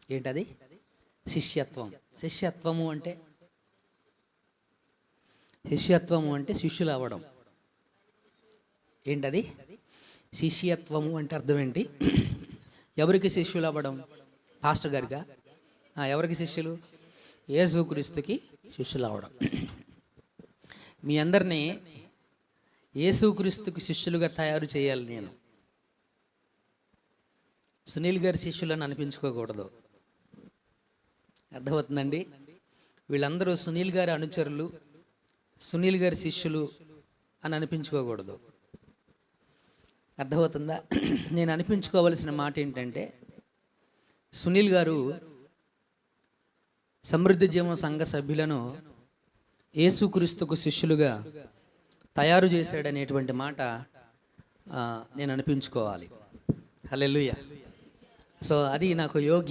ఏంటది? శిష్యత్వం. శిష్యత్వము అంటే శిష్యులు అవ్వడం. ఏంటది? శిష్యత్వము అంటే అర్థం ఏంటి? ఎవరికి శిష్యులు అవ్వడం? పాస్టర్ గారిగా? ఎవరికి శిష్యులు? యేసుక్రీస్తుకి శిష్యులు అవ్వడం. మీ అందరినీ యేసుక్రీస్తుకి శిష్యులుగా తయారు చేయాలి నేను. సునీల్ గారి శిష్యులను అనిపించుకోకూడదు. అర్థమవుతుందండి? వీళ్ళందరూ సునీల్ గారి అనుచరులు, సునీల్ గారి శిష్యులు అని అనిపించుకోకూడదు. అర్థమవుతుందా? నేను అనిపించుకోవలసిన మాట ఏంటంటే, సునీల్ గారు సమృద్ధి జీవం సంఘ సభ్యులను యేసుక్రీస్తుకు శిష్యులుగా తయారు చేశాడనేటువంటి మాట నేను అనిపించుకోవాలి. హల్లెలూయా. సో అది నాకు యోగ్య